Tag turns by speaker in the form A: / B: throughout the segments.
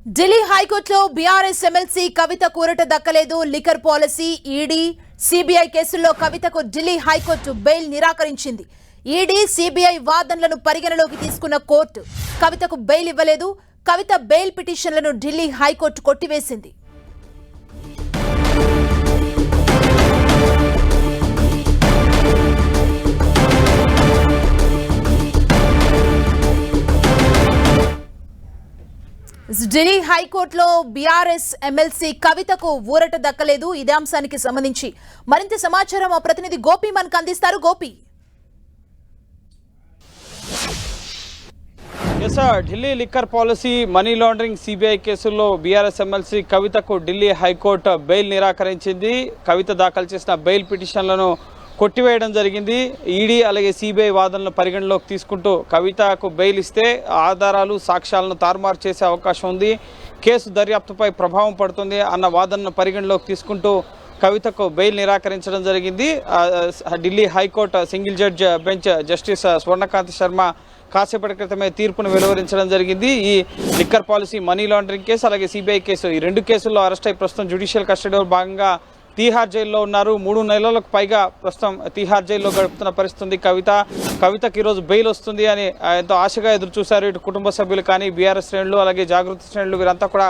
A: ఢిల్లీ హైకోర్టులో BRS MLC కవిత కూరట దక్కలేదు. Liquor policy, ED, CBI కేసుల్లో కవితకు ఢిల్లీ హైకోర్టు బెయిల్ నిరాకరించింది. ఈడీ, సిబిఐ వాదనలను పరిగణలోకి తీసుకున్న కోర్టు కవితకు బెయిల్ ఇవ్వలేదు. కవిత బెయిల్ పిటిషన్లను ఢిల్లీ హైకోర్టు కొట్టివేసింది. ఢిల్లీ హైకోర్టులో బీఆర్ఎస్ ఎమ్మెల్సీ కవితకు ఊరట దక్కలేదు. ఇదే అంశానికి సంబంధించి మరింత సమాచారం మా ప్రతినిధి గోపి మనకు అందిస్తారు. Gopi,
B: Delhi liquor policy, money laundering, CBI కేసుల్లో బీఆర్ఎస్ ఎమ్మెల్సీ కవితకు ఢిల్లీ హైకోర్టు బెయిల్ నిరాకరించింది. కవిత దాఖలు చేసిన బెయిల్ పిటిషన్లను కొట్టివేయడం జరిగింది. ఈడీ అలాగే సిబిఐ వాదనలను పరిగణలోకి తీసుకుంటూ కవితకు బెయిల్ ఇస్తే ఆధారాలు, సాక్ష్యాలను తారుమారు చేసే అవకాశం ఉంది, కేసు దర్యాప్తుపై ప్రభావం పడుతుంది అన్న వాదనను పరిగణలోకి తీసుకుంటూ కవితకు బెయిల్ నిరాకరించడం జరిగింది. Delhi high court single judge bench justice Swarnakant Sharma కాసేపటి క్రితమే తీర్పును వెలువరించడం జరిగింది. ఈ liquor policy, money laundering case అలాగే సిబిఐ కేసు, ఈ రెండు కేసుల్లో అరెస్ట్ అయి ప్రస్తుతం జ్యుడిషియల్ కస్టడీలో భాగంగా తీహార్ జైల్లో ఉన్నారు. 3 నెలలకు పైగా ప్రస్తుతం తీహార్ జైల్లో గడుపుతున్న పరిస్థితి కవితకి ఈరోజు బెయిల్ వస్తుంది అని ఎంతో ఆశగా ఎదురు చూశారు. ఇటు కుటుంబ సభ్యులు కానీ, బీఆర్ఎస్ శ్రేణులు అలాగే జాగృతి శ్రేణులు వీరంతా కూడా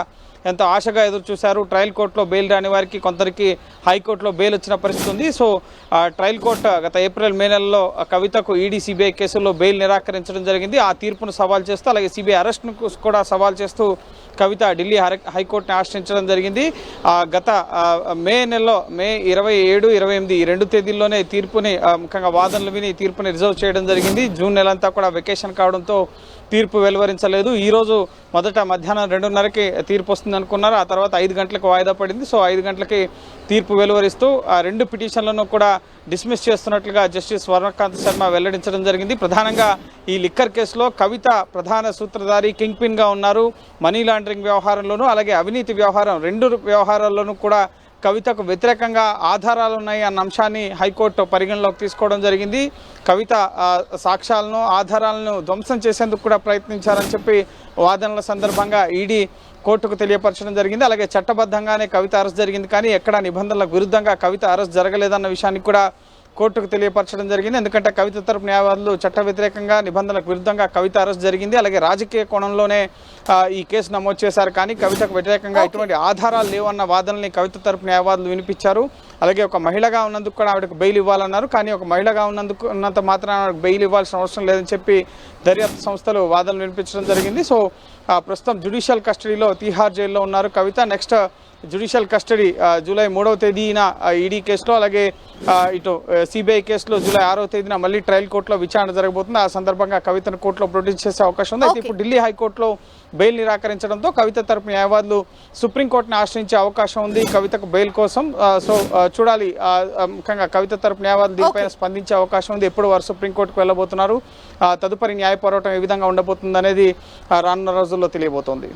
B: ఎంతో ఆశగా ఎదురు చూశారు. ట్రయల్ కోర్టులో బెయిల్ రాని వారికి కొందరికి హైకోర్టులో బెయిల్ వచ్చిన పరిస్థితి ఉంది. సో ట్రయల్ కోర్టు గత ఏప్రిల్, మే నెలలో కవితకు ఈడీ, సిబిఐ కేసుల్లో బెయిల్ నిరాకరించడం జరిగింది. ఆ తీర్పును సవాల్ చేస్తూ అలాగే సిబిఐ అరెస్ట్ను కూడా సవాల్ చేస్తూ కవిత ఢిల్లీ హైకోర్టుని ఆశ్రయించడం జరిగింది. గత మే నెలలో, మే 27, 28 ఈ 2 తేదీల్లోనే తీర్పుని ముఖ్యంగా వాదనలు విని తీర్పుని రిజర్వ్ చేయడం జరిగింది. జూన్ నెలంతా కూడా వెకేషన్ కావడంతో తీర్పు వెలువరించలేదు. ఈరోజు మొదట మధ్యాహ్నం 2:30కి తీర్పు వస్తుంది అనుకున్నారు. ఆ తర్వాత 5 గంటలకు వాయిదా పడింది. సో 5 గంటలకి తీర్పు వెలువరిస్తూ ఆ 2 పిటిషన్లను కూడా డిస్మిస్ చేస్తున్నట్లుగా జస్టిస్ స్వర్ణకాంత్ శర్మ వెల్లడించడం జరిగింది. ప్రధానంగా ఈ లిక్కర్ కేసులో కవిత ప్రధాన సూత్రధారి, కింగ్ పిన్గా ఉన్నారు. మనీ లాండరింగ్ వ్యవహారంలోనూ అలాగే అవినీతి వ్యవహారం, 2 వ్యవహారాల్లోనూ కూడా కవితకు వ్యతిరేకంగా ఆధారాలు ఉన్నాయి అన్న అంశాన్ని హైకోర్టు పరిగణలోకి తీసుకోవడం జరిగింది. కవిత సాక్ష్యాలను, ఆధారాలను ధ్వంసం చేసేందుకు కూడా ప్రయత్నించారని చెప్పి వాదనల సందర్భంగా ఈడీ కోర్టుకు తెలియపరచడం జరిగింది. అలాగే చట్టబద్ధంగానే కవిత అరెస్ట్ జరిగింది, కానీ ఎక్కడా నిబంధనలకు విరుద్ధంగా కవిత అరెస్ట్ జరగలేదన్న విషయాన్ని కూడా కోర్టుకు తెలియపరచడం జరిగింది. ఎందుకంటే కవిత తరపు న్యాయవాదులు చట్ట వ్యతిరేకంగా, నిబంధనలకు విరుద్ధంగా కవిత అరెస్ట్ జరిగింది, అలాగే రాజకీయ కోణంలోనే ఈ కేసు నమోదు చేశారు, కానీ కవితకు వ్యతిరేకంగా ఎటువంటి ఆధారాలు లేవన్న వాదనల్ని కవిత తరపు న్యాయవాదులు వినిపించారు. అలాగే ఒక మహిళగా ఉన్నందుకు కూడా ఆవిడకు బెయిల్ ఇవ్వాలన్నారు, కానీ ఒక మహిళగా ఉన్నంత మాత్రాన ఆవిడకు బెయిల్ ఇవ్వాల్సిన అవసరం లేదని చెప్పి దర్యాప్తు సంస్థలు వాదనలు వినిపించడం జరిగింది. సో ప్రస్తుతం జ్యుడిషియల్ కస్టడీలో తీహార్ జైల్లో ఉన్నారు కవిత. నెక్స్ట్ జ్యుడిషియల్ కస్టడీ జూలై 3వ తేదీన ఈడీ కేసులో, అలాగే ఇటు సిబిఐ కేసులో జూలై 6వ తేదీన మళ్ళీ ట్రయల్ కోర్టులో విచారణ జరగబోతుంది. ఆ సందర్భంగా కవితను కోర్టులో ప్రొడ్యూస్ చేసే అవకాశం ఉంది. అయితే ఇప్పుడు ఢిల్లీ హైకోర్టులో బెయిల్ నిరాకరించడంతో కవిత తరపు న్యాయవాదులు సుప్రీంకోర్టును ఆశ్రయించే అవకాశం ఉంది కవితకు బెయిల్ కోసం. సో చూడాలి, ముఖ్యంగా కవిత తరపు న్యాయవాదులు దీనిపైన స్పందించే అవకాశం ఉంది. ఎప్పుడు వారు సుప్రీంకోర్టుకు వెళ్ళబోతున్నారు, తదుపరి న్యాయ పోరాటం ఏ విధంగా ఉండబోతుంది అనేది రానున్న రోజుల్లో తెలియబోతోంది.